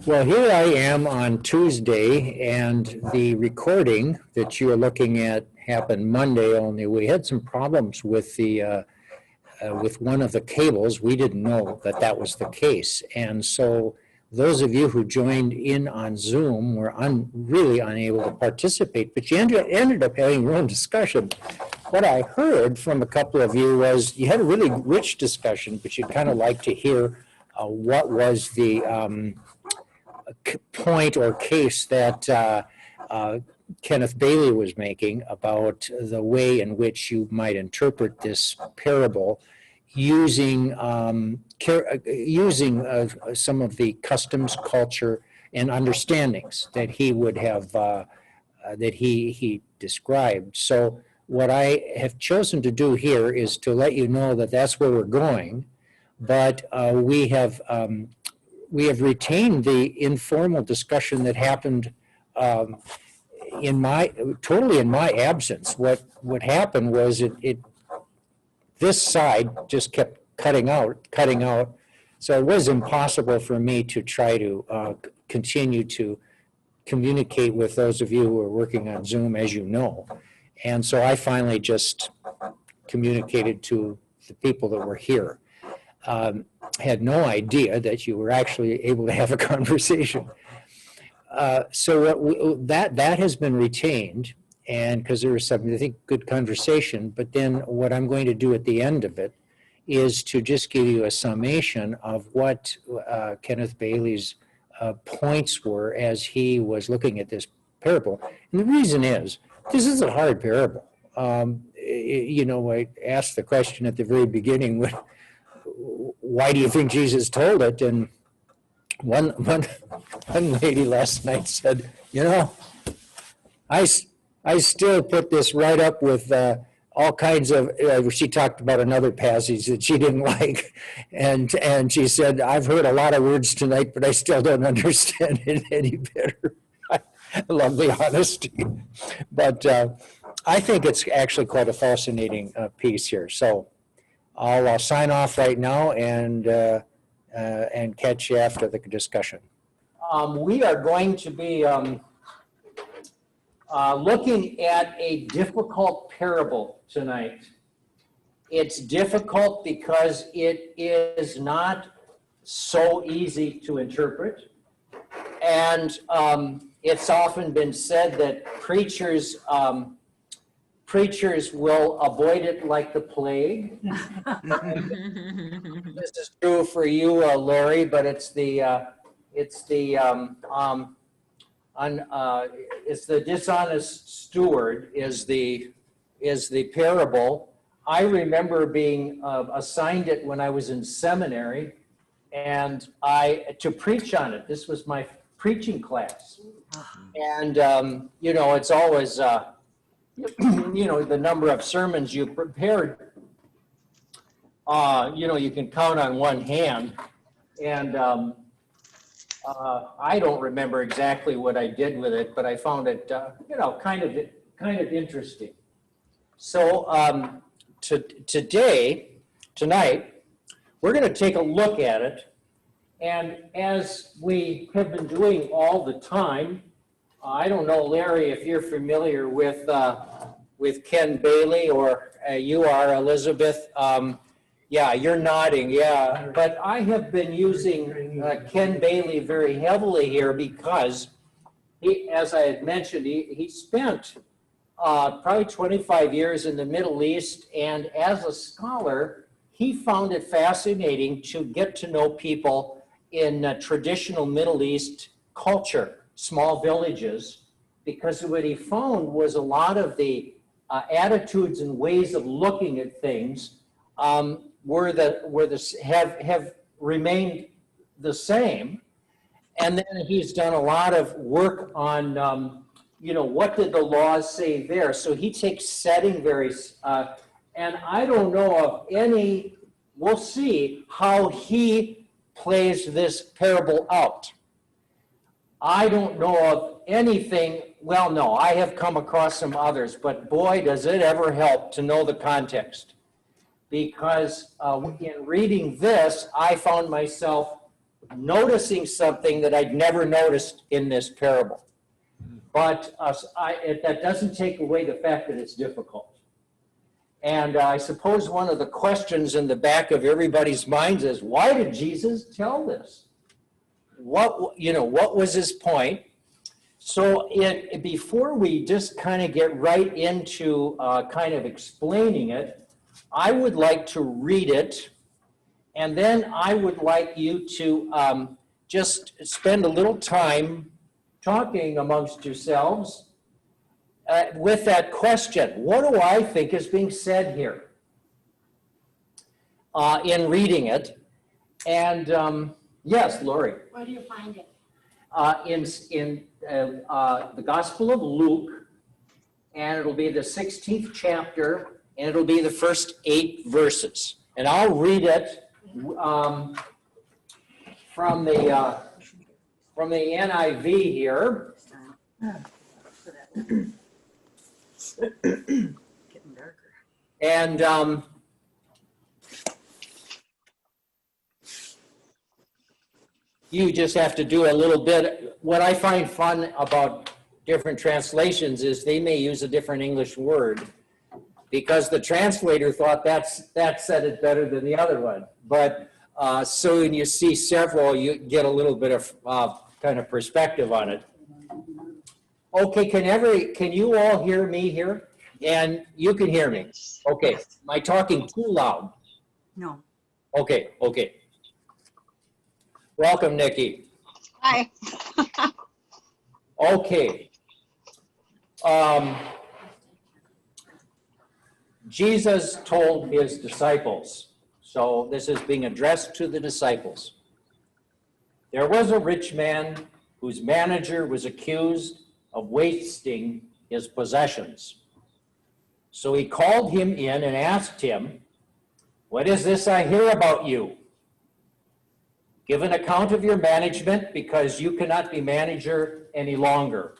Well, here I am on Tuesday, and the recording that you are looking at happened Monday, only we had some problems with the with one of the cables. We didn't know that that was the case. And so those of you who joined in on Zoom were really unable to participate, but you ended up having your own discussion. What I heard from a couple of you was you had a really rich discussion, but you'd kind of like to hear what was the point or case that Kenneth Bailey was making about the way in which you might interpret this parable using some of the customs, culture, and understandings that he would have that he described. So what I have chosen to do here is to let you know that that's where we're going, but we have retained the informal discussion that happened totally in my absence. What happened was this side just kept cutting out. So it was impossible for me to try to continue to communicate with those of you who are working on Zoom, as you know. And so I finally just communicated to the people that were here. Had no idea that you were actually able to have a conversation. So that has been retained, and because there was some, I think, good conversation. But then what I'm going to do at the end of it is to just give you a summation of what Kenneth Bailey's points were as he was looking at this parable. And the reason is, this is a hard parable. You know, I asked the question at the very beginning, why do you think Jesus told it? And one lady last night said, you know, I still put this right up with all kinds of, she talked about another passage that she didn't like. And she said, I've heard a lot of words tonight, but I still don't understand it any better. I love the honesty. But I think it's actually quite a fascinating piece here. So I'll sign off right now and catch you after the discussion. We are going to be looking at a difficult parable tonight. It's difficult because it is not so easy to interpret. And it's often been said that preachers will avoid it like the plague. This is true for you, Larry, but it's the dishonest steward is the parable. I remember being assigned it when I was in seminary, and to preach on it. This was my preaching class, and you know, it's always you know, the number of sermons you prepared, you know, you can count on one hand. And I don't remember exactly what I did with it, but I found it, you know, kind of interesting. So tonight, we're going to take a look at it. And as we have been doing all the time, I don't know, Larry, if you're familiar with Ken Bailey, or you are, Elizabeth. Yeah, you're nodding, yeah. But I have been using Ken Bailey very heavily here because, as I had mentioned, he spent probably 25 years in the Middle East, and as a scholar, he found it fascinating to get to know people in traditional Middle East culture, small villages, because what he found was a lot of the attitudes and ways of looking at things have remained the same. And then he's done a lot of work on you know, what did the laws say there? So he takes setting and I don't know of any, we'll see how he plays this parable out. I don't know of anything, well, no, I have come across some others, but boy, does it ever help to know the context. Because in reading this, I found myself noticing something that I'd never noticed in this parable. But that doesn't take away the fact that it's difficult. And I suppose one of the questions in the back of everybody's minds is, why did Jesus tell this? What was his point? So before we just kind of get right into kind of explaining it, I would like to read it, and then I would like you to just spend a little time talking amongst yourselves with that question. What do I think is being said here in reading it? And yes, Lori. Where do you find it? In the Gospel of Luke, and it'll be the 16th chapter, and it'll be the first 8 verses. And I'll read it from the NIV here. Getting darker. And you just have to do a little bit. What I find fun about different translations is they may use a different English word because the translator thought that said it better than the other one. But so when you see several, you get a little bit of kind of perspective on it. Okay, can you all hear me here? And you can hear me. Okay, am I talking too loud? No. Okay. Welcome, Nikki. Hi. Okay. Jesus told his disciples, so this is being addressed to the disciples. There was a rich man whose manager was accused of wasting his possessions. So he called him in and asked him, "What is this I hear about you? Give an account of your management, because you cannot be manager any longer."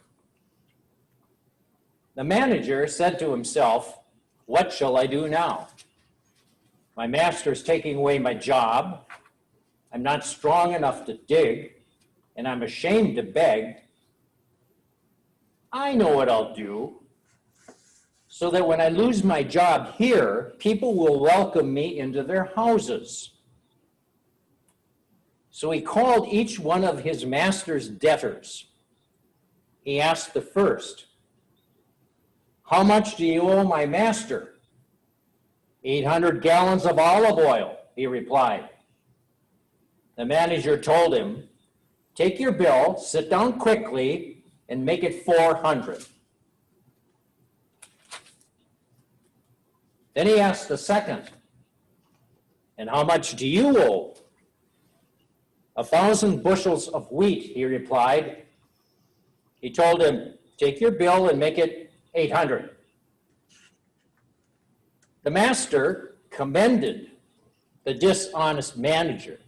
The manager said to himself, "What shall I do now? My master is taking away my job. I'm not strong enough to dig, and I'm ashamed to beg. I know what I'll do, so that when I lose my job here, people will welcome me into their houses." So he called each one of his master's debtors. He asked the first, "How much do you owe my master?" 800 gallons of olive oil, he replied. The manager told him, "Take your bill, sit down quickly, and make it 400. Then he asked the second, "And how much do you owe?" 1,000 bushels of wheat, he replied. He told him, "Take your bill and make it 800. The master commended the dishonest manager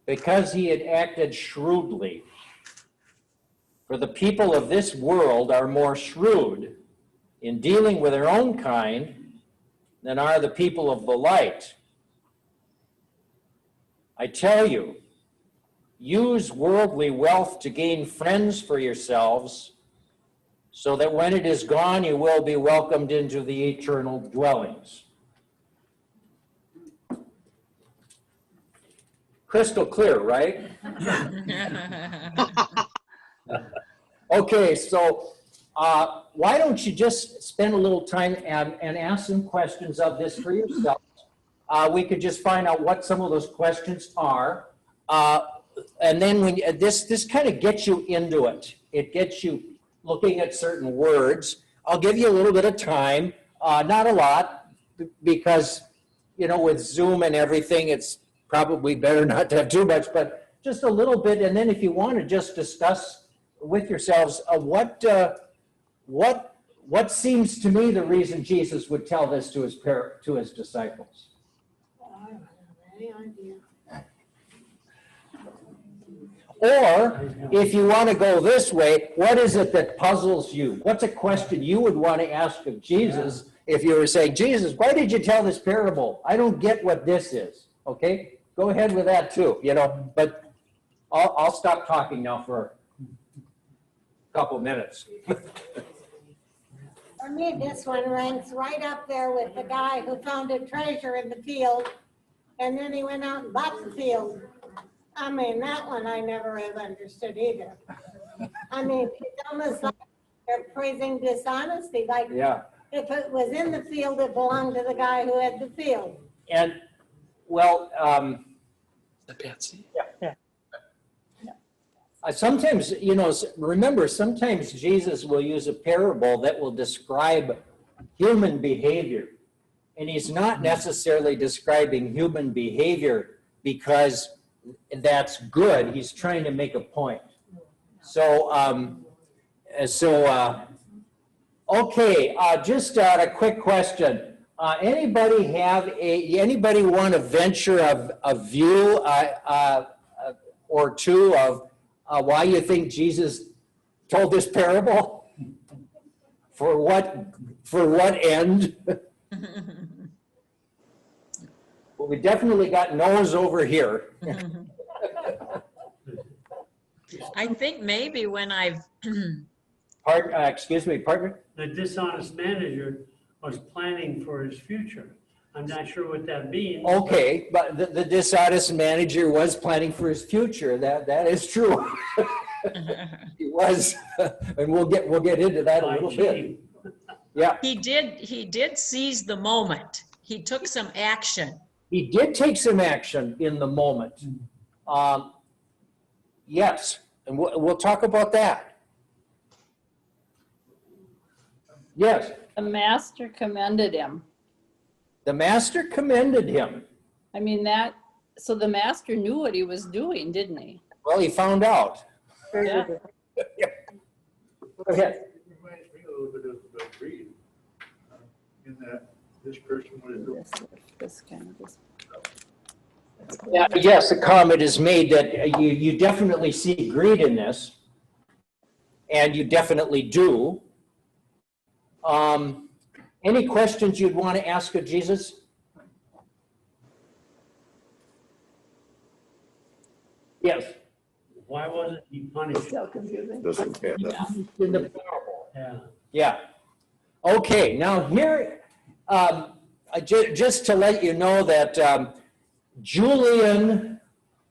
because he had acted shrewdly. For the people of this world are more shrewd in dealing with their own kind than are the people of the light. I tell you, use worldly wealth to gain friends for yourselves, so that when it is gone, you will be welcomed into the eternal dwellings." Crystal clear, right? Okay, so why don't you just spend a little time and ask some questions of this for yourself. We could just find out what some of those questions are. And then when this kind of gets you into it. It gets you looking at certain words. I'll give you a little bit of time, not a lot, because, with Zoom and everything, it's probably better not to have too much, but just a little bit. And then if you want to just discuss with yourselves what seems to me the reason Jesus would tell this to his disciples. I don't have any idea. Or if you want to go this way, what is it that puzzles you? What's a question you would want to ask of Jesus if you were saying, "Jesus, why did you tell this parable? I don't get what this is." Okay, go ahead with that too, But I'll stop talking now for a couple minutes. For me, this one ranks right up there with the guy who found a treasure in the field, and then he went out and bought the field. I mean, that one I never have understood either. I mean, it's almost like they're praising dishonesty, like Yeah. if it was in the field, it belonged to the guy who had the field. And, well, The Patsy. sometimes, you know, remember, sometimes Jesus will use a parable that will describe human behavior. And he's not necessarily describing human behavior because that's good. He's trying to make a point. So, okay, just a quick question. Anybody want to venture a view or two of why you think Jesus told this parable? For what end? Well, we definitely got no's over here. I think maybe when I've Excuse me, partner? The dishonest manager was planning for his future. I'm not sure what that means. Okay, but the dishonest manager was planning for his future. That is true. He was, and we'll get into that a By little bit. cheating. Yeah, he did seize the moment. He took some action. he did take some action in the moment. Yes, and we'll talk about that. Yes, The master commended him. the master commended him. I mean, so the master knew what he was doing, didn't he? Well, he found out. Yeah. Go ahead. Reminds me a little bit of greed, in that this person was This kind of. Yeah, yes, a comment is made that you definitely see greed in this, and you definitely do. Any questions you'd want to ask of Jesus? Yes. Why wasn't he punished? So confusing. doesn't add up. In the parable. Yeah. Yeah. Okay, now here, just to let you know that Julian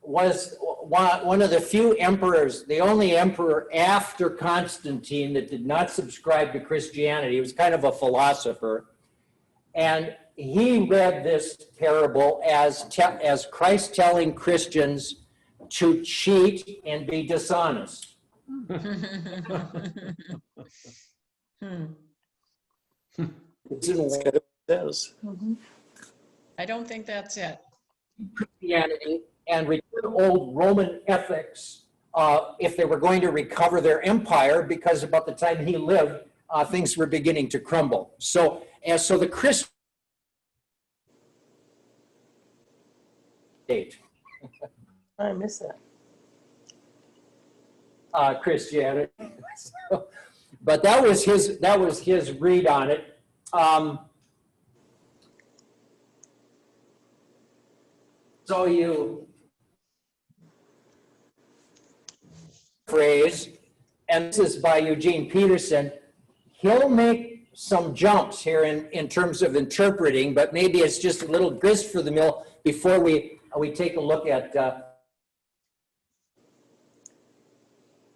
was one of the few emperors, the only emperor after Constantine that did not subscribe to Christianity. He was kind of a philosopher. And he read this parable as Christ telling Christians to cheat and be dishonest. It says. I don't think that's it. Christianity and return old Roman ethics if they were going to recover their empire, because about the time he lived, things were beginning to crumble. So the Christian state, I miss that. Christianity. But that was his read on it. So you phrase, and this is by Eugene Peterson. He'll make some jumps here in terms of interpreting, but maybe it's just a little grist for the mill before we take a look at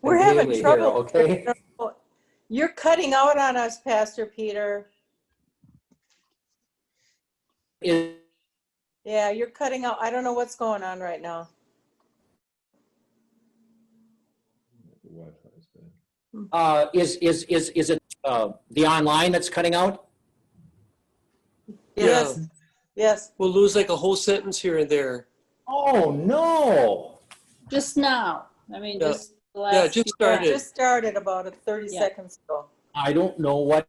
We're having Bailey trouble. here, okay? You're cutting out on us, Pastor Peter. Yeah, you're cutting out. I don't know what's going on right now. Is it the online that's cutting out? Yes. Yes. We'll lose like a whole sentence here and there. Oh, no. Just now. I mean, Yeah. just the last. Yeah, just few- started. Just started about 30 Yeah. seconds ago. I don't know what.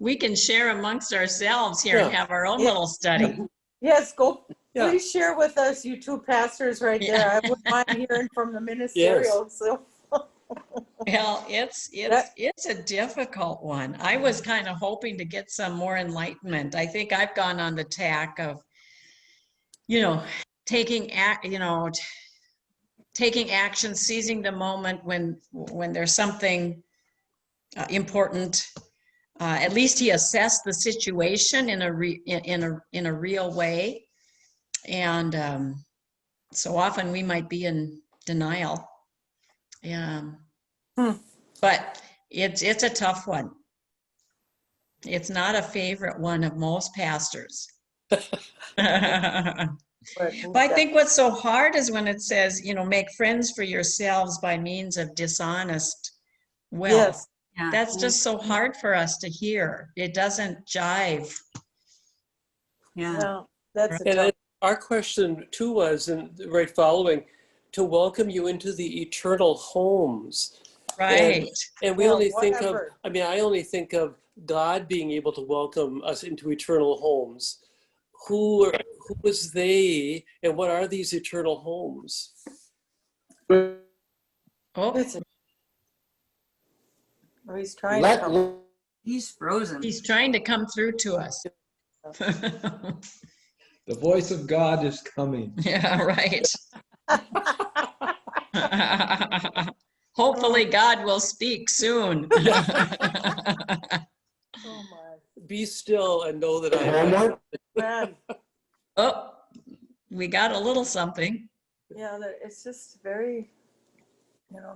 We can share amongst ourselves here and Yeah. have our own Yeah. little study. Yes, go. Yeah. Please share with us, you two pastors right there. Yeah. I wouldn't mind hearing from the ministerial. So Well, it's a difficult one. I was kind of hoping to get some more enlightenment. I think I've gone on the tack of, taking taking action, seizing the moment when there's something important. At least he assessed the situation in a real way. And so often we might be in denial. But it's a tough one. It's not a favorite one of most pastors. But I think what's so hard is when it says, make friends for yourselves by means of dishonest wealth. Yes. That's just so hard for us to hear. It doesn't jive. No, that's a And tough. then our question too was, and right following, to welcome you into the eternal homes. Right. And we Well, only think of, whatever. I only think of God being able to welcome us into eternal homes. Who is they, and what are these eternal homes? Oh, He's trying to come. He's frozen. he's trying to come through to us. The voice of God is coming. Yeah, right. Hopefully God will speak soon. Oh my. Be still and know that I am. Man, Oh, we got a little something. yeah, it's just very,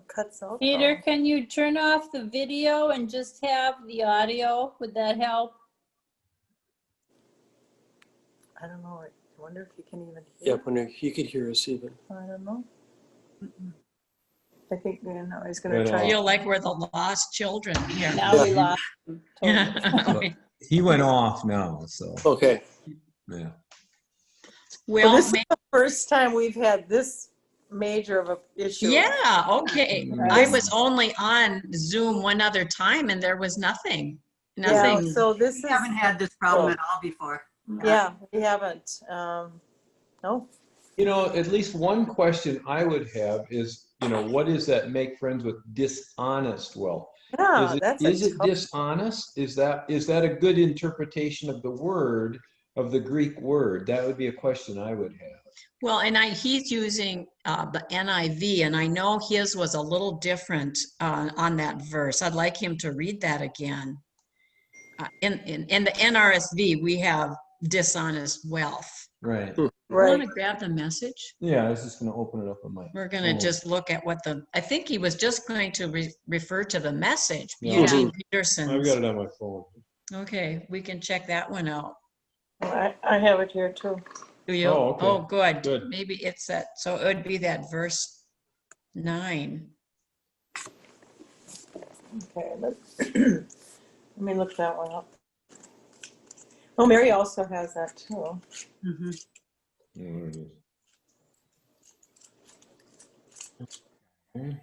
cuts out. Peter, all. can you turn off the video and just have the audio? Would that help? I don't know. I wonder if you can even Yeah, hear. when he could hear us even. I don't know. I think he's going Right to I try. feel like we're the lost children here. Now we lost him. Totally. He went off now, so Okay. yeah. Well, Well, this is the first time we've had this major of a issue. yeah, okay. Right. I was only on Zoom one other time and there was nothing. Yeah, Nothing. so this We is, haven't had this problem at all before. yeah, we haven't. No. At least one question I would have is, what is that make friends with dishonest wealth? Yeah, Is it tough. dishonest? Is that a good interpretation of the word, of the Greek word? That would be a question I would have. Well, and he's using the NIV, and I know his was a little different on that verse. I'd like him to read that again. In the NRSV, we have dishonest wealth. Right. You Right. want to grab the message? Yeah, I was just going to open it up on my We're going to phone. just look at I think he was just going to refer to the message, Yeah. Eugene I've Peterson's. got it on my phone. Okay, we can check that one out. I have it here too. Do you? Oh, okay. Oh, good. Good. Maybe it's that. So it would be that verse 9. Okay, let me look that one up. Oh, Mary also has that too. Mhm. Yeah, there it is. Okay.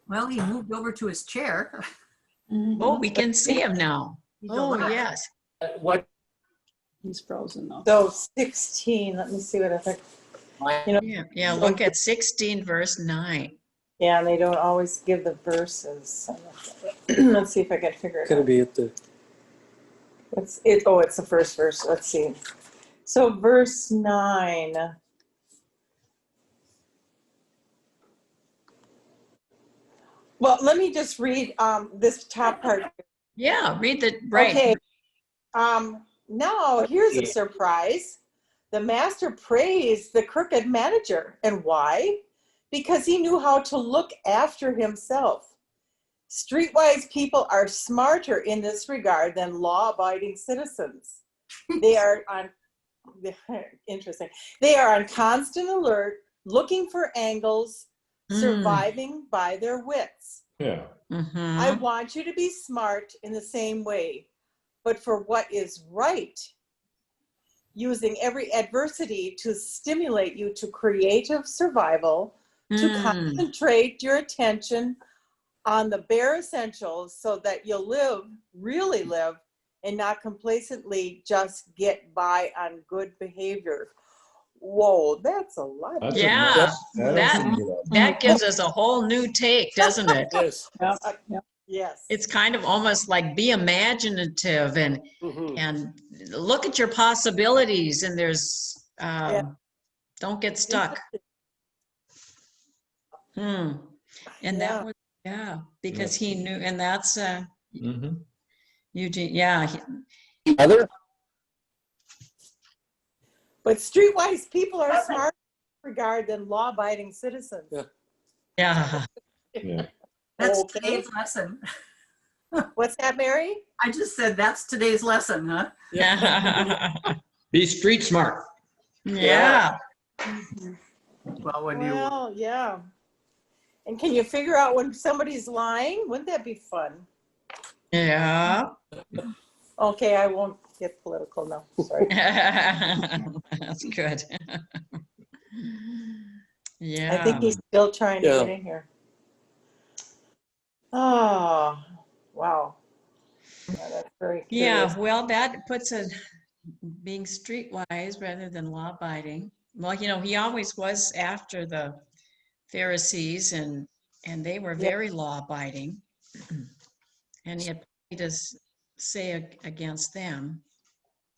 Well, he moved over to his chair. Oh, we can see him now. He's Oh, alive. yes. What, He's frozen though. So 16, let me see what I think. Yeah, look at 16 verse 9. Yeah, and they don't always give the verses. Let's see if I can figure it Gonna out. be at the. It's the first verse. Let's see. So verse 9. Well, let me just read this top part. Yeah, read the right. Okay. Now here's a surprise. The master praised the crooked manager. And why? Because he knew how to look after himself. Streetwise people are smarter in this regard than law-abiding citizens. They are interesting. They are on constant alert, looking for angles, surviving by their wits. Yeah. Mhm. I want you to be smart in the same way, but for what is right, using every adversity to stimulate you to creative survival, to concentrate your attention on the bare essentials so that you'll really live, and not complacently just get by on good behavior. Whoa, that's a lot. That's Yeah, that that gives us a whole new take, doesn't it? Yes. Yes. It's kind of almost like be imaginative and Mhm. and look at your possibilities, and there's don't get stuck. And Yeah. that was, yeah, because he knew, and that's Mhm. Eugene, yeah. Other? But streetwise people are smart in regard than law-abiding citizens. Yeah. Yeah. Yeah. That's Okay. today's lesson. What's that, Mary? I just said that's today's lesson, huh? Yeah. Be street smart. Yeah. Well, when you, Well, yeah. And can you figure out when somebody's lying? Wouldn't that be fun? Yeah. Okay, I won't get political now. Sorry. That's good. Yeah. I think he's still trying to Yeah. get in here. Oh, wow. Yeah, that's very curious. Yeah, well, that puts a being streetwise rather than law abiding. Well, you know, he always was after the Pharisees and they were Yeah. very law abiding. And he had plenty to say against them.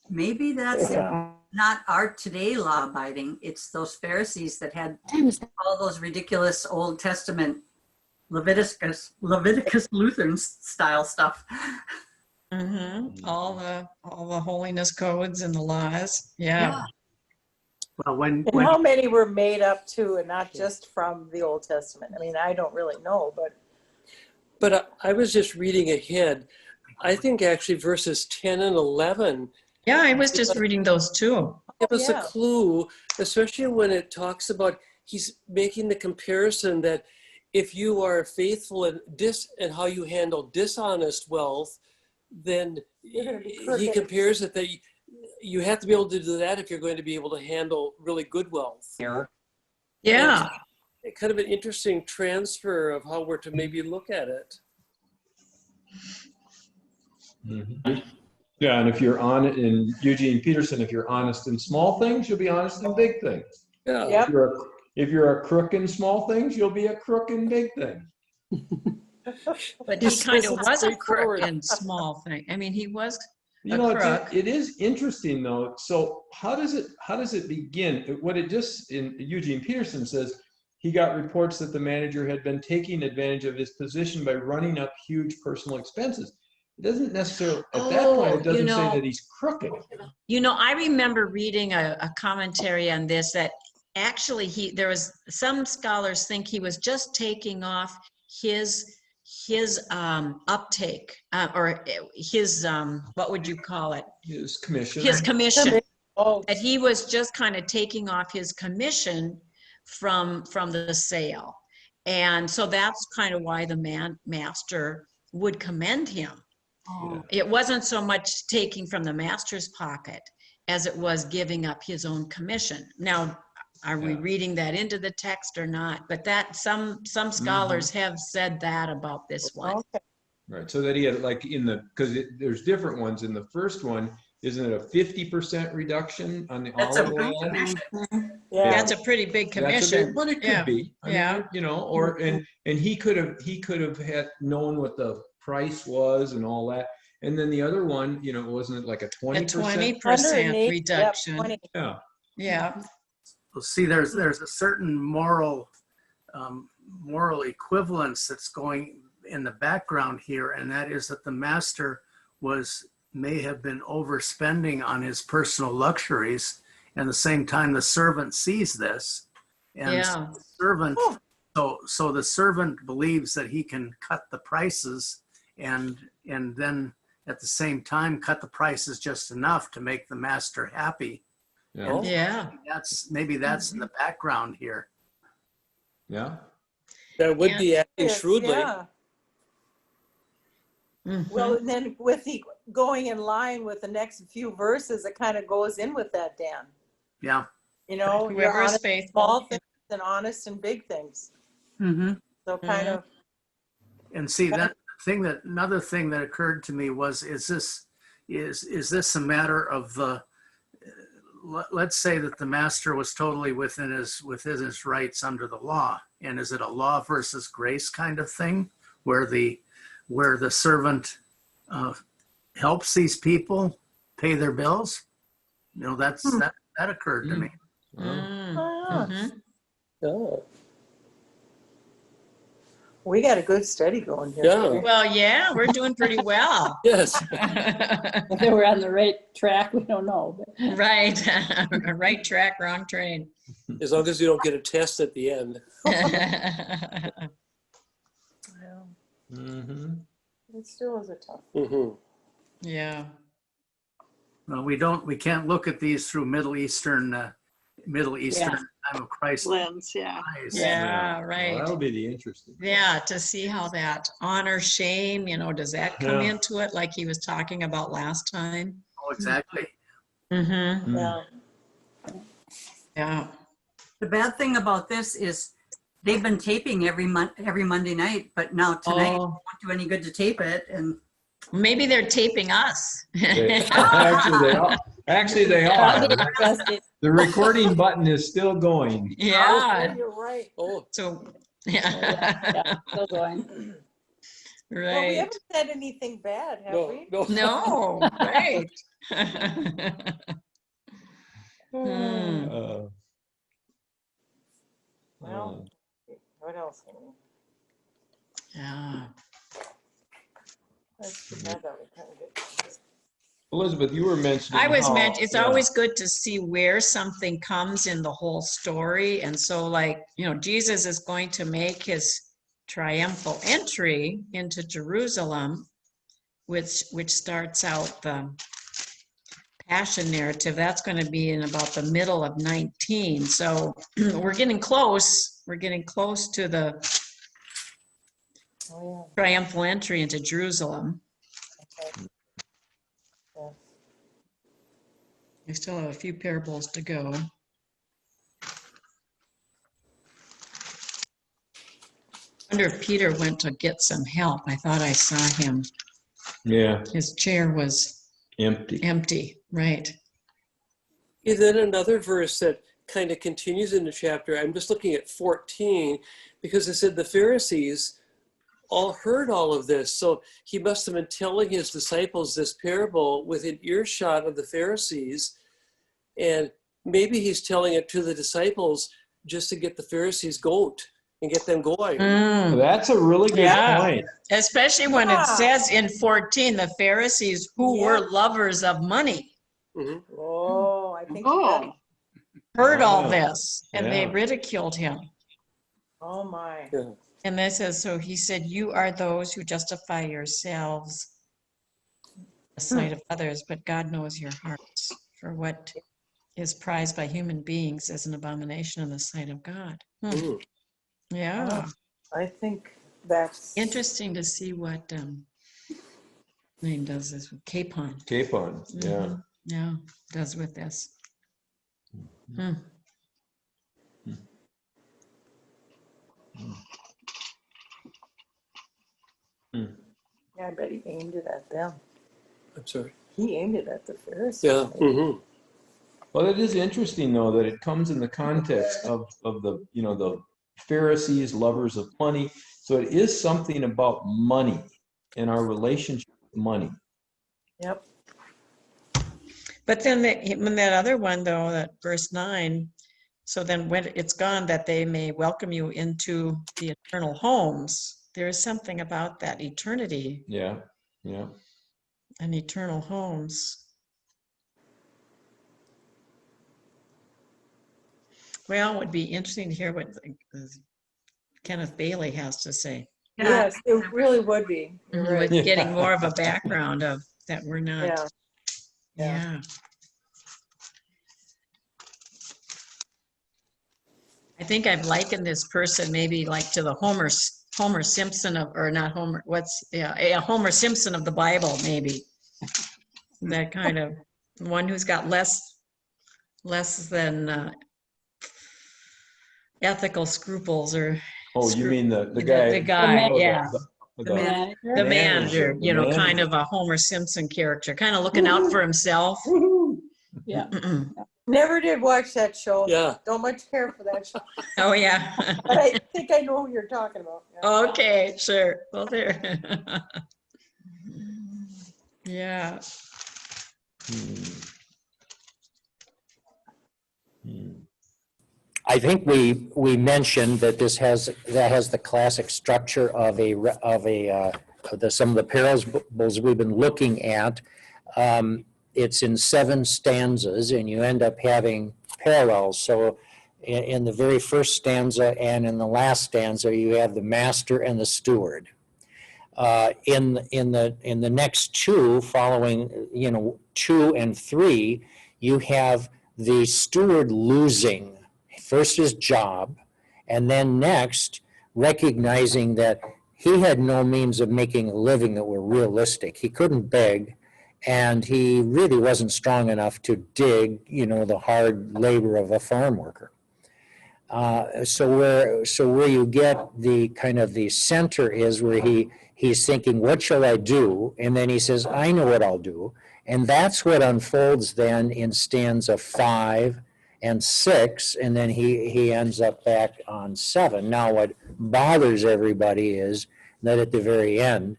Maybe that's Yeah. not our today law abiding. It's those Pharisees that had all those ridiculous Old Testament Leviticus Lutheran style stuff. All the holiness codes and the laws. Yeah. well, when And how many were made up too, and not just from the Old Testament? I mean, I don't really know, But I was just reading ahead. I think actually verses 10 and 11 Yeah, I was just reading those too. give us yeah. a clue, especially when it talks about, he's making the comparison that if you are faithful and how you handle dishonest wealth, then You're gonna be he crooked. compares it that you have to be able to do that if you're going to be able to handle really good wealth. Yeah. Kind of an interesting transfer of how we're to maybe look at it. Mhm. Yeah, and if you're on in Eugene Peterson, if you're honest in small things, you'll be honest in big things. Yeah. Yep. If you're a crook in small things, you'll be a crook in big things. But he This kind of is was a crook straightforward. in small thing. I mean, he was You a know, crook. it is interesting though. So how does it begin? What it just in Eugene Peterson says, he got reports that the manager had been taking advantage of his position by running up huge personal expenses. It doesn't necessarily, at that point, it doesn't say that he's crooked. You know, I remember reading a commentary on this that actually there was some scholars think he was just taking off his uptake or his what would you call it? His commission. His commission. Oh, That he was just kind of taking off his commission from the sale. And so that's kind of why the master would commend him. Yeah. It wasn't so much taking from the master's pocket as it was giving up his own commission. Now, are we Yeah. reading that into the text or not? But that some scholars have said that about this one. okay. Right, so that he had like because there's different ones. In the first one, isn't it a 50% reduction on the That's a olive big oil? commission. Yeah. That's a pretty big That's a commission. big, but it could Yeah. be. I Yeah. mean, you know, or and he could have had known what the price was and all that. And then the other one, you know, wasn't it like a 20%? 20% 108, reduction. Yep, 20. Yeah. Yeah. well, see, there's a certain moral equivalence that's going in the background here, and that is that the master may have been overspending on his personal luxuries, and at the same time the servant sees this, and Yeah. the servant so the servant believes that he can cut the prices and then at the same time cut the prices just enough to make the master happy. Yeah. Yeah. Maybe that's in the background here. Yeah. That would Yeah. be acting Yes, shrewdly. yeah. Mhm. Well, and then with the going in line with the next few verses, it kind of goes in with that, Dan. Yeah. You know, you're Whoever is honest in faithful. small things and honest in big things. Mm-hmm. So kind of, And see another thing that occurred to me was, is this a matter of let's say that the master was totally within his rights under the law. And is it a law versus grace kind of thing where the servant helps these people pay their bills? You know, that occurred to me. Well, ah, Mhm. Oh. We got a good study going here. Yeah. Well, yeah, we're doing pretty well. Yes. Whether we're on the right track, we don't know. But Right. Right track, wrong train. As long as you don't get a test at the end. Yeah. Mm-hmm. It still is a tough. Mm-hmm. Yeah. No, we can't look at these through Middle Eastern time of Christ Lens, yeah. eyes. Yeah, Well, right. that'll be the interesting. Yeah, to see how that honor, shame, does that come Yeah. into it like he was talking about last time? Oh, exactly. Mm-hmm. Yeah. Yeah. The bad thing about this is they've been taping every Monday night, but now tonight it Oh, won't do any good to tape it. And maybe they're taping us. Actually, they I'll are. be interested. The recording button is still going. Yeah. You're right. Oh, So, Yeah, yeah. still going. Well, we Right. haven't said anything bad, have no, we? no. No, right. Hmm. Uh, Well, what else? Yeah. That's too bad that we couldn't get. Elizabeth, you were mentioning. It's always good to see where something comes in the whole story. And so Jesus is going to make his triumphal entry into Jerusalem, which starts out the Passion narrative. That's going to be in about the middle of 19. So we're getting close. We're getting close to the Oh, triumphal entry into Jerusalem. yeah. We still have a few parables to go. I wonder if Peter went to get some help. I thought I saw him. Yeah, His chair was empty. empty, right? And then another verse that kind of continues in the chapter, I'm just looking at 14, because it said the Pharisees all heard all of this. So he must have been telling his disciples this parable within earshot of the Pharisees. And maybe he's telling it to the disciples just to get the Pharisees goat and get them going. That's a really good Yeah. point. Especially when it says in 14, the Pharisees who were lovers of money Mhm. Oh, I think. Oh. heard all Wow. this and they Yeah. ridiculed him. Oh my. Yeah. And this says, so he said, you are those who justify yourselves in the sight of others, but God knows your hearts. For what is prized by human beings is an abomination in the sight of God. Mhm. Yeah. I think that's Interesting to see what name does this with Capon. Capon. Yeah. Mhm. Yeah, does with this. Hmm. Yeah, I bet he aimed it at them. I'm sorry. He aimed it at the Pharisees. Yeah. Mm-hmm. Well, it is interesting though that it comes in the context of the the Pharisees, lovers of money. So it is something about money and our relationship with money. Yep. But then when that other one though, that verse 9, so then when it's gone, that they may welcome you into the eternal homes. There is something about that eternity Yeah. Yeah. and eternal homes. Well, it would be interesting to hear what Kenneth Bailey has to say. Yes, it really would be. You're right. With getting more of a background of that we're not. Yeah. Yeah. I think I've likened this person maybe like to the Homer Simpson of, or not Homer, a Homer Simpson of the Bible, maybe. That kind of one who's got less than ethical scruples or. Oh, you mean the guy? The guy, oh, yeah. The manager. The manager, kind of a Homer Simpson character, kind of looking out for himself. Yeah. Never did watch that show. Yeah. Don't much care for that show. Oh, yeah. But I think I know who you're talking about. Yeah. Okay, sure. Well, there. Yeah. I think we mentioned that that has the classic structure of some of the parables we've been looking at. It's in 7 stanzas, and you end up having parallels. So in the very first stanza and in the last stanza, you have the master and the steward. In the next 2, following 2 and 3, you have the steward losing first his job, and then next recognizing that he had no means of making a living that were realistic. He couldn't beg, and he really wasn't strong enough to dig, the hard labor of a farm worker. So where you get the kind of the center is where he's thinking, what shall I do? And then he says, I know what I'll do. And that's what unfolds then in stanza 5 and 6, and then he ends up back on 7. Now what bothers everybody is that at the very end,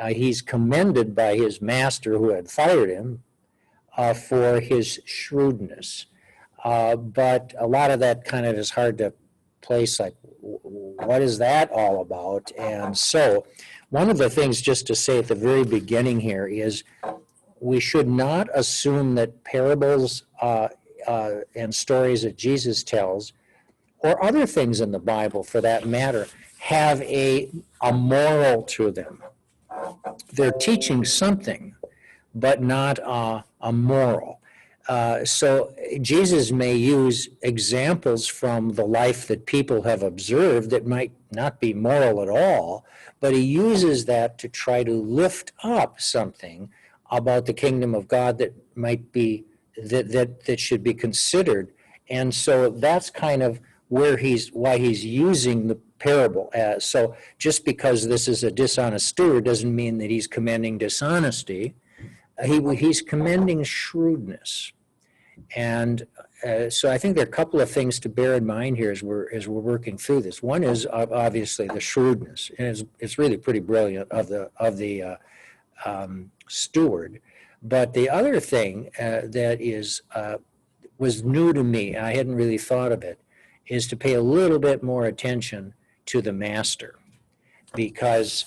he's commended by his master who had fired him for his shrewdness. But a lot of that kind of is hard to place, like, what is that all about? And so one of the things just to say at the very beginning here is we should not assume that parables and stories that Jesus tells, or other things in the Bible for that matter, have a moral to them. They're teaching something, but not a moral. So Jesus may use examples from the life that people have observed that might not be moral at all, but he uses that to try to lift up something about the kingdom of God that might be, that should be considered. And so that's kind of why he's using the parable as. So just because this is a dishonest steward doesn't mean that he's commending dishonesty. He's commending shrewdness. And so I think there are a couple of things to bear in mind here as we're working through this. One is obviously the shrewdness, and it's really pretty brilliant of the steward. But the other thing that was new to me, I hadn't really thought of it, is to pay a little bit more attention to the master, because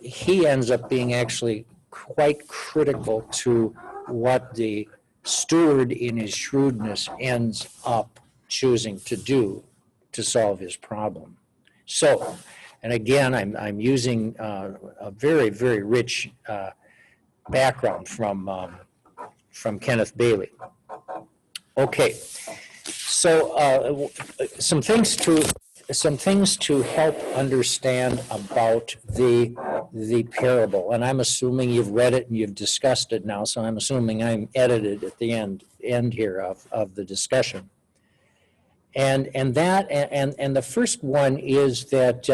he ends up being actually quite critical to what the steward in his shrewdness ends up choosing to do to solve his problem. So, and again, I'm using a very, very rich background from Kenneth Bailey. Okay, so some things to help understand about the parable, and I'm assuming you've read it and you've discussed it now, so I'm assuming I'm edited at the end here of the discussion. And the first one is that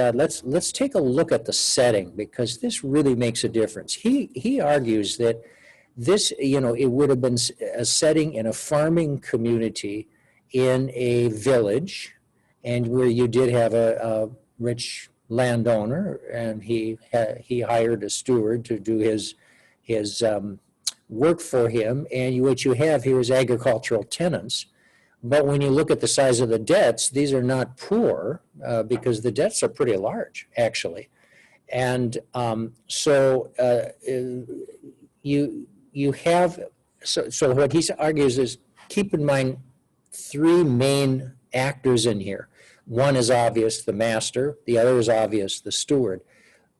let's take a look at the setting, because this really makes a difference. He argues that this, it would have been a setting in a farming community in a village, and where you did have a rich landowner, and he hired a steward to do his work for him, and what you have here is agricultural tenants. But when you look at the size of the debts, these are not poor, because the debts are pretty large, actually. And so you have, so what he argues is, keep in mind 3 main actors in here. One is obvious, the master. The other is obvious, the steward.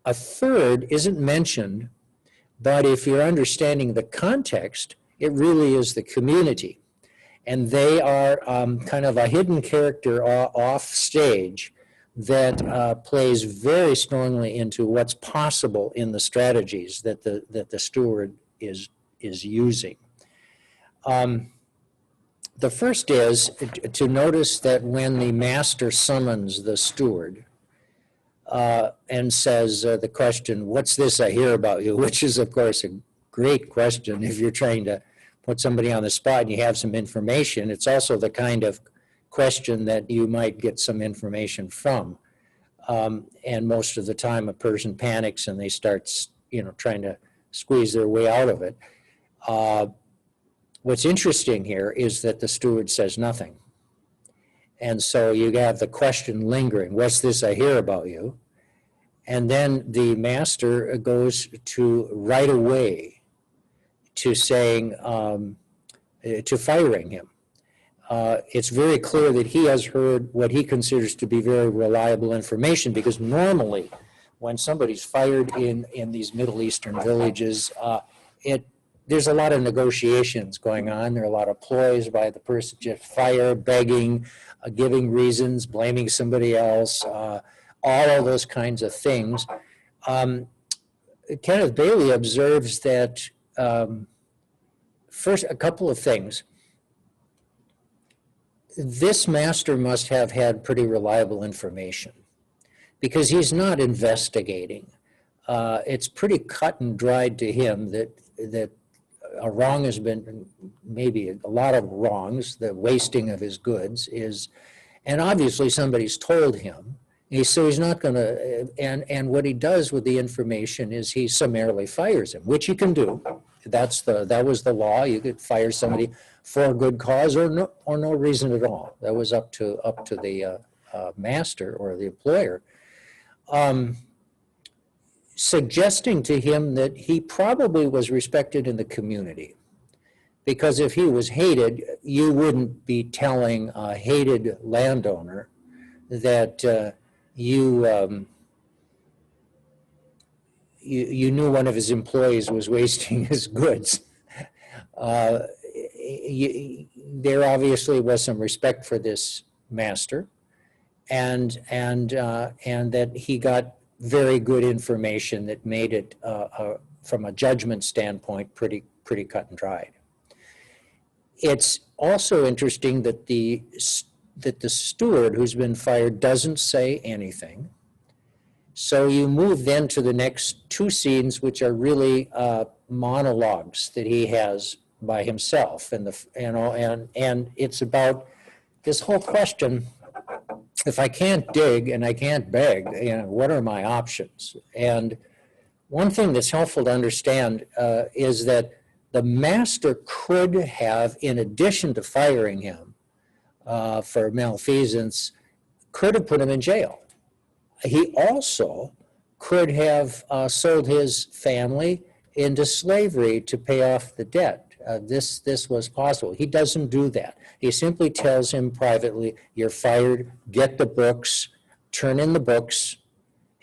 A third isn't mentioned, but if you're understanding the context, it really is the community. And they are kind of a hidden character off stage that plays very strongly into what's possible in the strategies that the steward is using. The first is to notice that when the master summons the steward and says the question, "What's this I hear about you?" which is, of course, a great question if you're trying to put somebody on the spot and you have some information. It's also the kind of question that you might get some information from. And most of the time a person panics and they start, trying to squeeze their way out of it. What's interesting here is that the steward says nothing. And so you have the question lingering, what's this I hear about you? And then the master goes to right away to saying, to firing him. It's very clear that he has heard what he considers to be very reliable information, because normally when somebody's fired in these Middle Eastern villages, there's a lot of negotiations going on. There are a lot of ploys by the person just fired, begging, giving reasons, blaming somebody else, all of those kinds of things. Kenneth Bailey observes that, first, a couple of things. This master must have had pretty reliable information, because he's not investigating. It's pretty cut and dried to him that a wrong has been, maybe a lot of wrongs, the wasting of his goods is, and obviously somebody's told him. So he's not going to, and what he does with the information is he summarily fires him, which you can do. That was the law. You could fire somebody for a good cause or no reason at all. That was up to the master or the employer. Suggesting to him that he probably was respected in the community, because if he was hated, you wouldn't be telling a hated landowner that you knew one of his employees was wasting his goods. There obviously was some respect for this master, and that he got very good information that made it, from a judgment standpoint, pretty cut and dried. It's also interesting that the steward who's been fired doesn't say anything. So you move then to the next two scenes, which are really monologues that he has by himself, and it's about this whole question: if I can't dig and I can't beg, what are my options? And one thing that's helpful to understand is that the master could have, in addition to firing him for malfeasance, could have put him in jail. He also could have sold his family into slavery to pay off the debt. This was possible. He doesn't do that. He simply tells him privately, you're fired, get the books, turn in the books,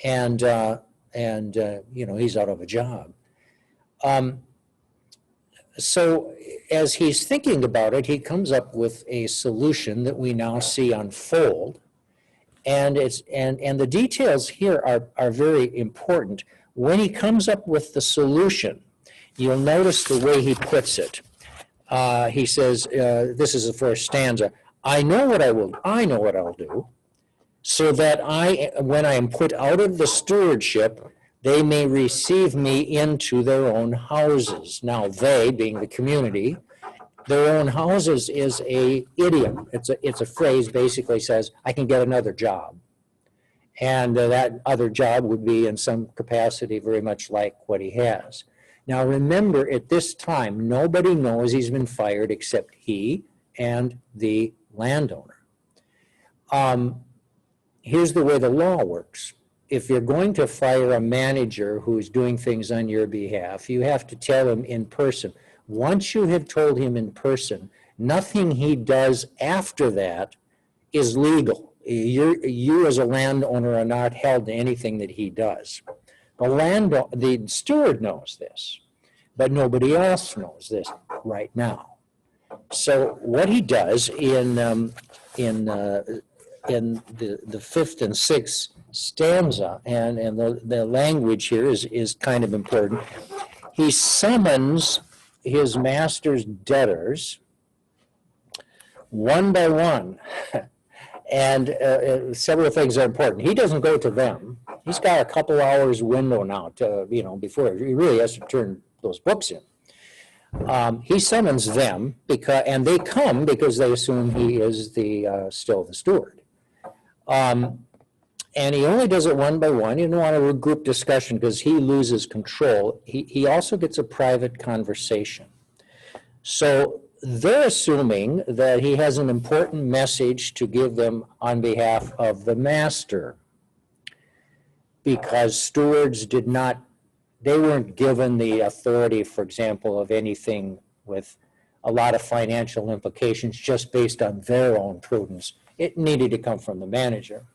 and he's out of a job. So as he's thinking about it, he comes up with a solution that we now see unfold. And the details here are very important. When he comes up with the solution, you'll notice the way he puts it. He says, this is the first stanza, I know what I'll do, so that when I am put out of the stewardship, they may receive me into their own houses. Now, they, being the community, their own houses is a idiom. It's a phrase, basically says, I can get another job. And that other job would be in some capacity very much like what he has. Now remember, at this time, nobody knows he's been fired except he and the landowner. Here's the way the law works. If you're going to fire a manager who's doing things on your behalf, you have to tell him in person. Once you have told him in person, nothing he does after that is legal. You as a landowner are not held to anything that he does. The steward knows this, but nobody else knows this right now. So what he does in the fifth and sixth stanza, and the language here is kind of important. He summons his master's debtors one by one. And several things are important. He doesn't go to them. He's got a couple hours window now to, before he really has to turn those books in. He summons them and they come because they assume he is still the steward. And he only does it one by one. You don't want a group discussion because he loses control. He also gets a private conversation. So they're assuming that he has an important message to give them on behalf of the master, because stewards they weren't given the authority, for example, of anything with a lot of financial implications just based on their own prudence. It needed to come from the manager.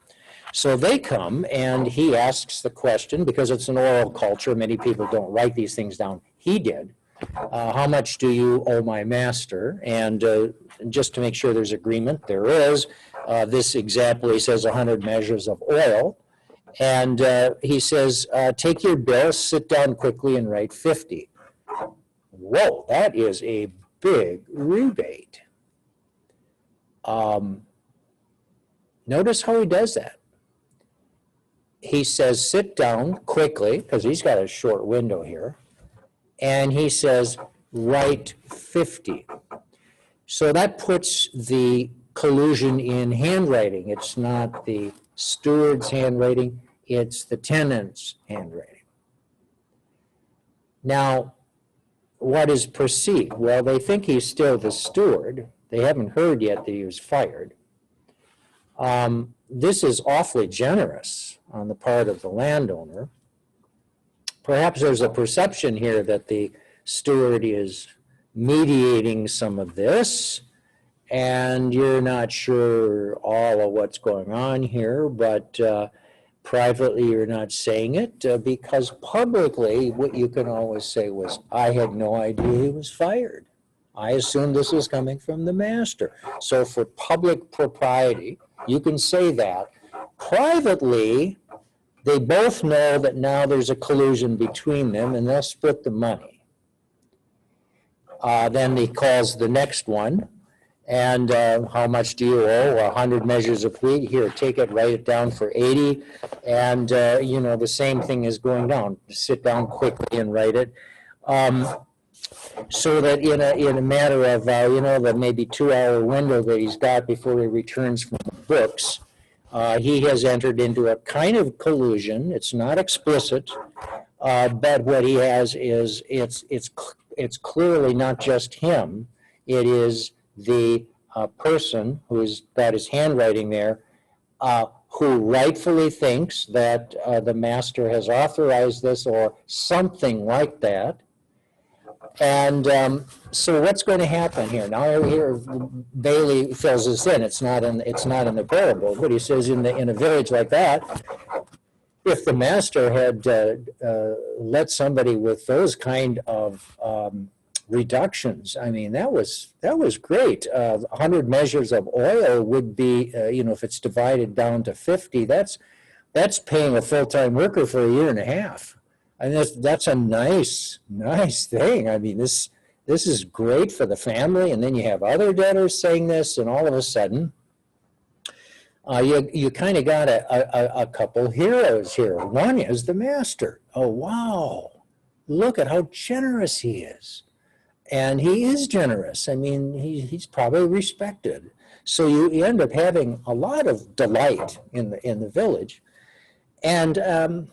So they come and he asks the question, because it's an oral culture, many people don't write these things down. He did. How much do you owe my master? And just to make sure there's agreement, there is. This example, he says 100 measures of oil. And he says, take your bill, sit down quickly and write 50. Whoa, that is a big rebate. Notice how he does that. He says, sit down quickly, because he's got a short window here. And he says, write 50. So that puts the collusion in handwriting. It's not the steward's handwriting, it's the tenant's handwriting. Now, what is perceived? Well, they think he's still the steward. They haven't heard yet that he was fired. This is awfully generous on the part of the landowner. Perhaps there's a perception here that the steward is mediating some of this, and you're not sure all of what's going on here, but privately you're not saying it, because publicly what you can always say was, I had no idea he was fired. I assumed this was coming from the master. So for public propriety, you can say that. Privately, they both know that now there's a collusion between them and they'll split the money. Then he calls the next one. And how much do you owe? 100 measures of wheat. Here, take it, write it down for 80. And, you know, the same thing is going down. Sit down quickly and write it. So that in a matter of, you know, the maybe 2-hour window that he's got before he returns from the books, he has entered into a kind of collusion. It's not explicit, but what he has is it's clearly not just him. It is the person who's got his handwriting there, who rightfully thinks that the master has authorized this or something like that. And so what's going to happen here? Now here Bailey fills this in. It's not in the parable, but he says in a village like that, if the master had let somebody with those kind of reductions, I mean, that was great. 100 measures of oil would be, you know, if it's divided down to 50, that's paying a full-time worker for a year and a half. And that's a nice thing. I mean, this is great for the family. And then you have other debtors saying this, and all of a sudden, you kind of got a couple heroes here. One is the master. Oh, wow. Look at how generous he is. And he is generous. I mean, he's probably respected. So you end up having a lot of delight in the village. And the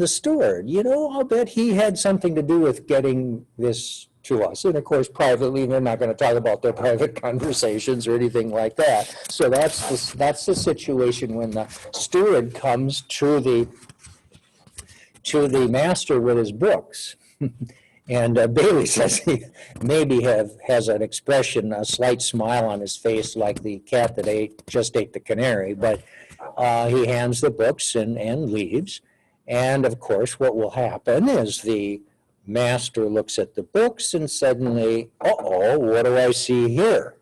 steward, you know, I'll bet he had something to do with getting this to us. And of course, privately, they're not going to talk about their private conversations or anything like that. So that's the situation when the steward comes to the master with his books. And Bailey says he maybe has an expression, a slight smile on his face, like the cat that just ate the canary, but he hands the books and leaves. And of course, what will happen is the master looks at the books and suddenly, uh-oh, what do I see here?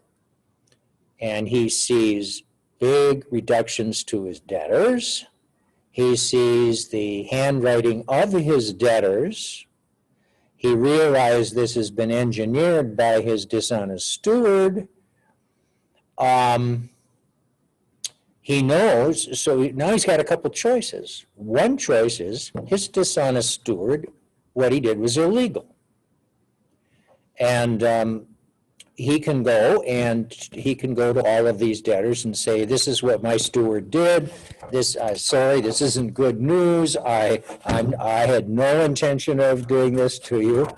And he sees big reductions to his debtors. He sees the handwriting of his debtors. He realized this has been engineered by his dishonest steward. He knows, so now he's got a couple choices. One choice is his dishonest steward, what he did was illegal. And he can go to all of these debtors and say, this is what my steward did. Sorry, this isn't good news. I had no intention of doing this to you.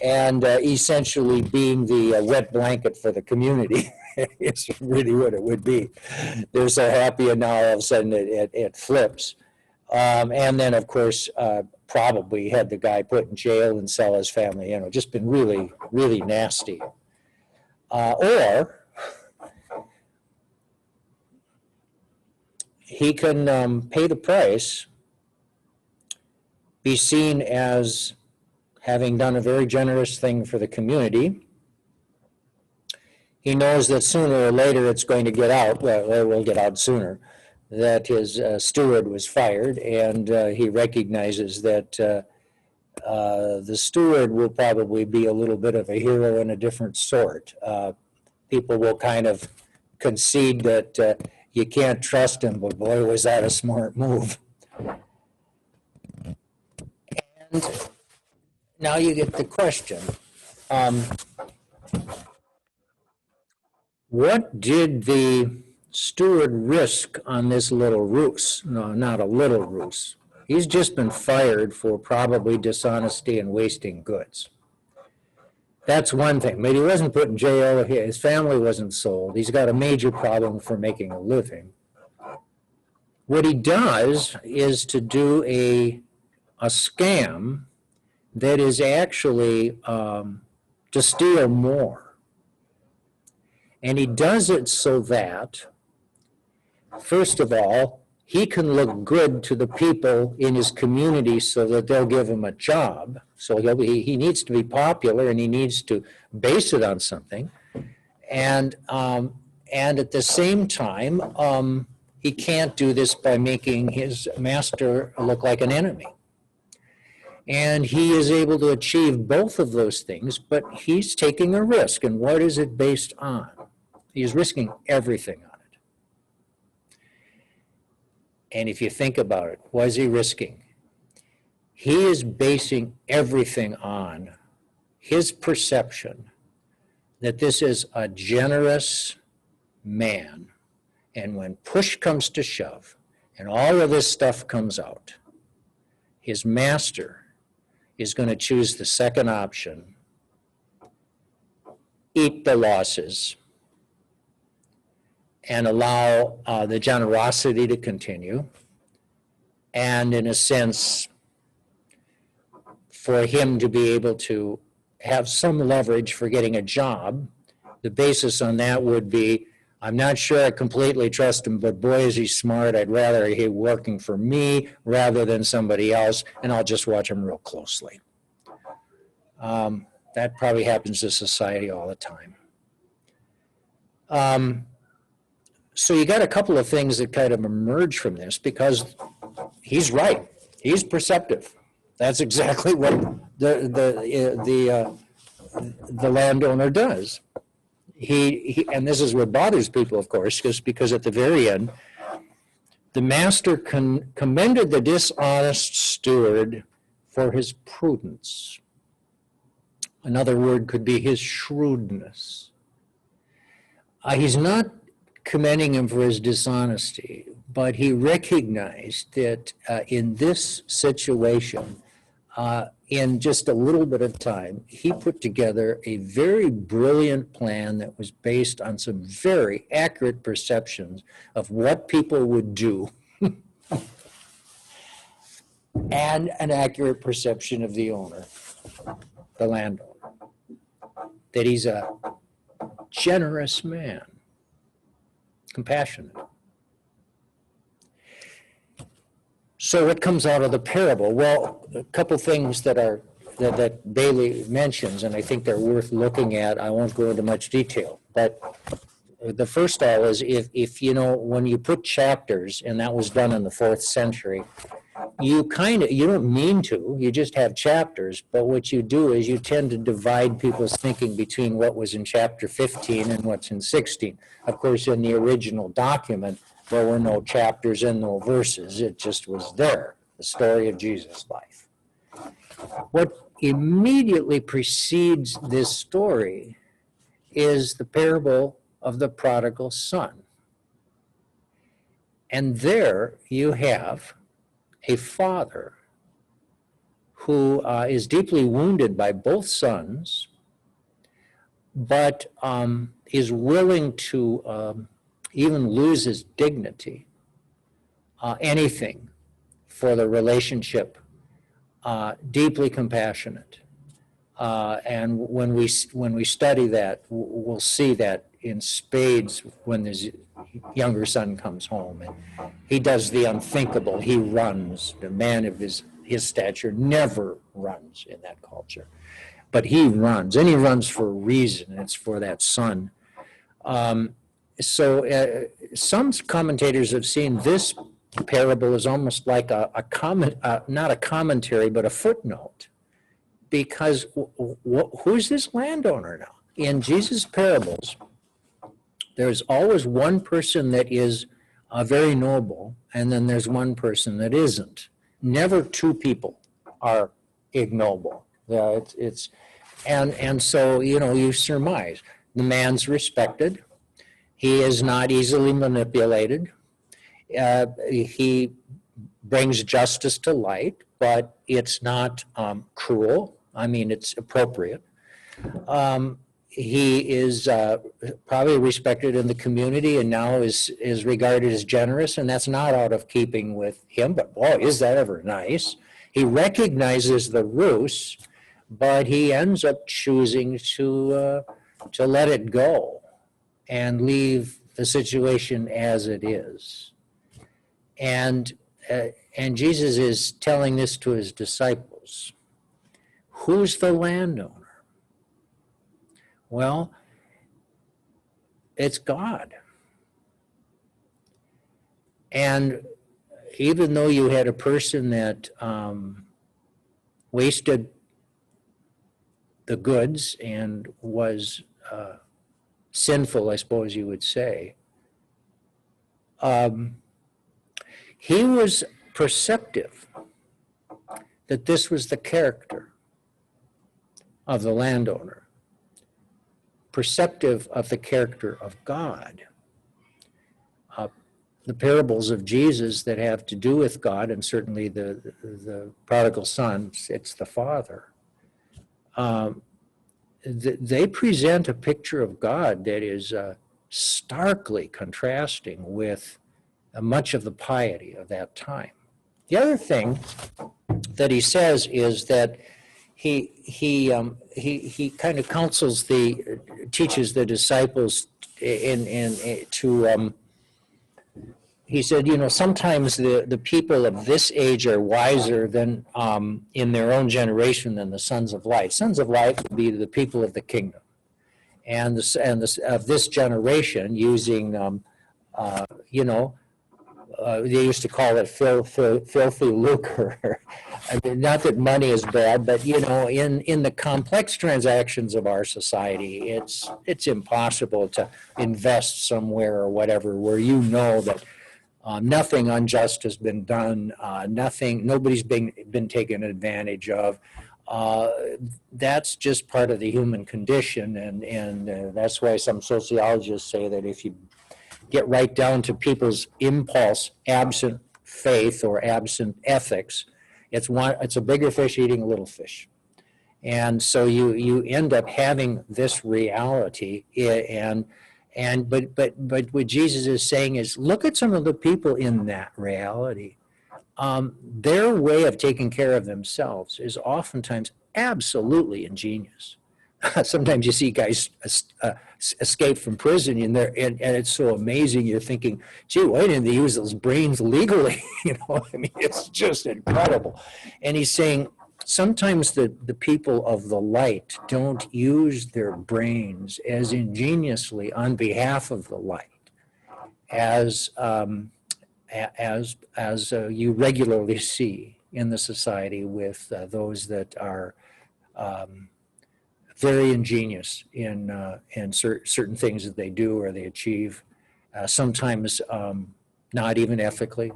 and essentially being the wet blanket for the community is really what it would be. They're so happy, and now all of a sudden it flips. And then, of course, probably had the guy put in jail and sell his family, just been really, really nasty. Or he can pay the price, be seen as having done a very generous thing for the community. He knows that sooner or later it's going to get out, well, it will get out sooner, that his steward was fired, and he recognizes that the steward will probably be a little bit of a hero in a different sort. People will kind of concede that you can't trust him, but boy, was that a smart move. And now you get the question. What did the steward risk on this little ruse? No, not a little ruse. He's just been fired for probably dishonesty and wasting goods. That's one thing. But he wasn't put in jail. His family wasn't sold. He's got a major problem for making a living. What he does is to do a scam that is actually to steal more. And he does it so that, first of all, he can look good to the people in his community so that they'll give him a job. So he needs to be popular, and he needs to base it on something. And at the same time, he can't do this by making his master look like an enemy. And he is able to achieve both of those things, but he's taking a risk. And what is it based on? He's risking everything on it. And if you think about it, what is he risking? He is basing everything on his perception that this is a generous man. And when push comes to shove, and all of this stuff comes out, his master is going to choose the second option, eat the losses, and allow the generosity to continue, and in a sense, for him to be able to have some leverage for getting a job. The basis on that would be, I'm not sure I completely trust him, but boy, is he smart. I'd rather he working for me rather than somebody else, and I'll just watch him real closely. That probably happens to society all the time. So you got a couple of things that kind of emerge from this, because he's right. He's perceptive. That's exactly what the landowner does. He and this is what bothers people, of course, because at the very end, the master commended the dishonest steward for his prudence. Another word could be his shrewdness. He's not commending him for his dishonesty, but he recognized that in this situation, in just a little bit of time, he put together a very brilliant plan that was based on some very accurate perceptions of what people would do and an accurate perception of the owner, the landowner, that he's a generous man, compassionate. So what comes out of the parable? Well, a couple things that Bailey mentions, and I think they're worth looking at. I won't go into much detail, but the first all is if you know, when you put chapters, and that was done in the 4th century, you don't mean to, you just have chapters, but what you do is you tend to divide people's thinking between what was in chapter 15 and what's in 16. Of course, in the original document, there were no chapters and no verses. It just was there, the story of Jesus' life. What immediately precedes this story is the parable of the prodigal son. And there you have a father who is deeply wounded by both sons, but is willing to even lose his dignity, anything for the relationship, deeply compassionate. And when we study that, we'll see that in spades when his younger son comes home. And he does the unthinkable. He runs. The man of his stature never runs in that culture. But he runs, and he runs for a reason, and it's for that son. Some commentators have seen this parable as almost like a comment, not a commentary, but a footnote. Because who's this landowner now? In Jesus' parables, there's always one person that is very noble, and then there's one person that isn't. Never two people are ignoble. And so, you surmise. The man's respected. He is not easily manipulated. He brings justice to light, but it's not cruel. I mean, it's appropriate. He is probably respected in the community and now is regarded as generous, and that's not out of keeping with him, but boy, is that ever nice. He recognizes the ruse, but he ends up choosing to let it go and leave the situation as it is. And Jesus is telling this to his disciples. Who's the landowner? Well, it's God. And even though you had a person that wasted the goods and was sinful, I suppose you would say, he was perceptive that this was the character of the landowner, perceptive of the character of God. The parables of Jesus that have to do with God, and certainly the prodigal son, it's the father, they present a picture of God that is starkly contrasting with much of the piety of that time. The other thing that he says is that he kind of teaches the disciples he said, sometimes the people of this age are wiser than in their own generation than the sons of light. Sons of light would be the people of the kingdom, and of this generation, using they used to call it filthy lucre. I mean, not that money is bad, but in the complex transactions of our society, it's impossible to invest somewhere or whatever where that nothing unjust has been done, nobody's been taken advantage of. That's just part of the human condition, and that's why some sociologists say that if you get right down to people's impulse, absent faith or absent ethics, it's a bigger fish eating a little fish. And so you end up having this reality, but what Jesus is saying is, look at some of the people in that reality. Their way of taking care of themselves is oftentimes absolutely ingenious. Sometimes you see guys escape from prison and it's so amazing. You're thinking, gee, why didn't they use those brains legally? I mean, it's just incredible. And he's saying sometimes the people of the light don't use their brains as ingeniously on behalf of the light as you regularly see in the society with those that are very ingenious in certain things that they do or they achieve, sometimes not even ethically.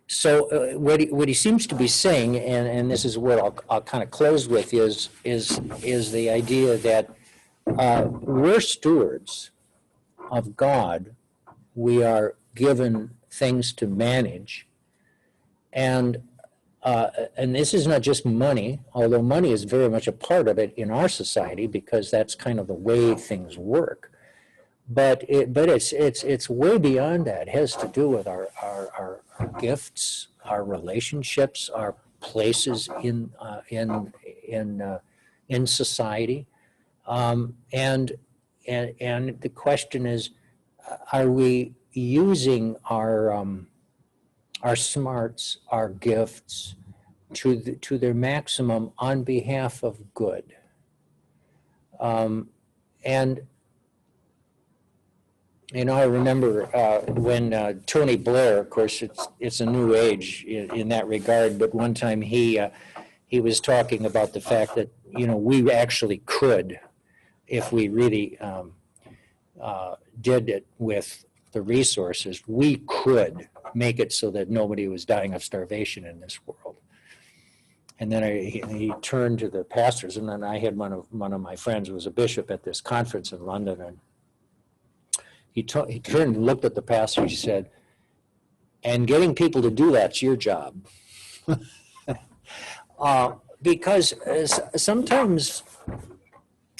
So what he seems to be saying, and this is what I'll kind of close with, is the idea that we're stewards of God. We are given things to manage, and and this is not just money, although money is very much a part of it in our society because that's kind of the way things work. But it's way beyond that. It has to do with our gifts, our relationships, our places in society, and the question is, are we using our smarts, our gifts, to their maximum on behalf of good? And I remember when Tony Blair, of course, it's a new age in that regard, but one time he was talking about the fact that, we actually could, if we really did it with the resources, we could make it so that nobody was dying of starvation in this world. And then he turned to the pastors, and then I had one of my friends who was a bishop at this conference in London, and he turned and looked at the pastor. He said, "And getting people to do that's your job." Because sometimes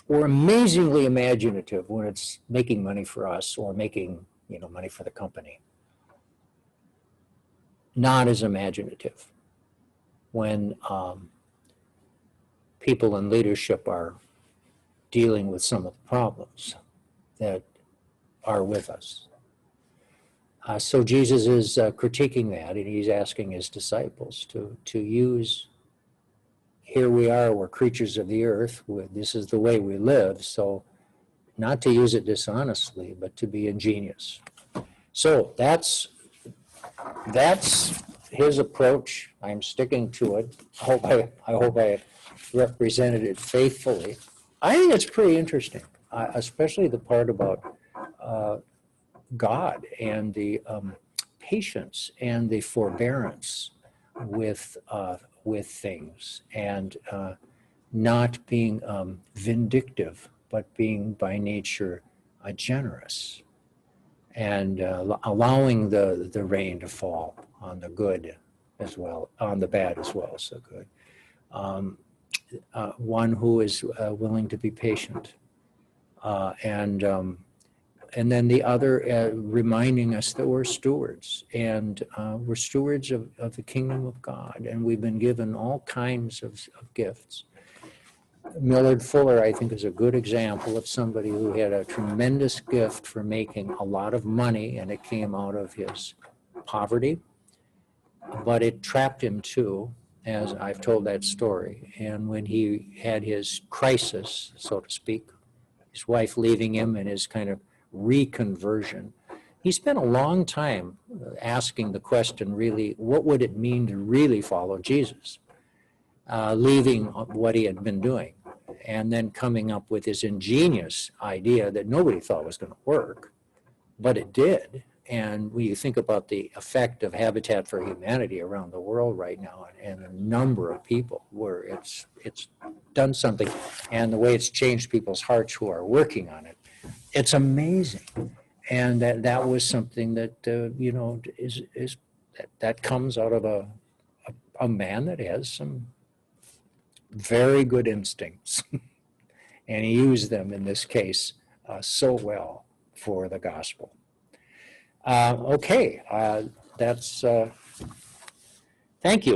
we're amazingly imaginative when it's making money for us or making money for the company. Not as imaginative when people in leadership are dealing with some of the problems that are with us. So Jesus is critiquing that, and he's asking his disciples to use, here we are, we're creatures of the earth, this is the way we live, so not to use it dishonestly, but to be ingenious. So that's his approach. I'm sticking to it. I hope I represented it faithfully. I think it's pretty interesting, especially the part about God and the patience and the forbearance with things, and not being vindictive, but being by nature generous, and allowing the rain to fall on the good as well, on the bad as well. So good. One who is willing to be patient, and then the other reminding us that we're stewards, and we're stewards of the kingdom of God, and we've been given all kinds of gifts. Millard Fuller, I think, is a good example of somebody who had a tremendous gift for making a lot of money, and it came out of his poverty, but it trapped him too, as I've told that story. And when he had his crisis, so to speak, his wife leaving him and his kind of reconversion, he spent a long time asking the question, really, what would it mean to really follow Jesus? Leaving what he had been doing, and then coming up with this ingenious idea that nobody thought was going to work, but it did. And when you think about the effect of Habitat for Humanity around the world right now, and a number of people where it's done something, and the way it's changed people's hearts who are working on it, it's amazing. And that was something that that comes out of a man that has some very good instincts, and he used them in this case so well for the gospel. Okay, that's thank you.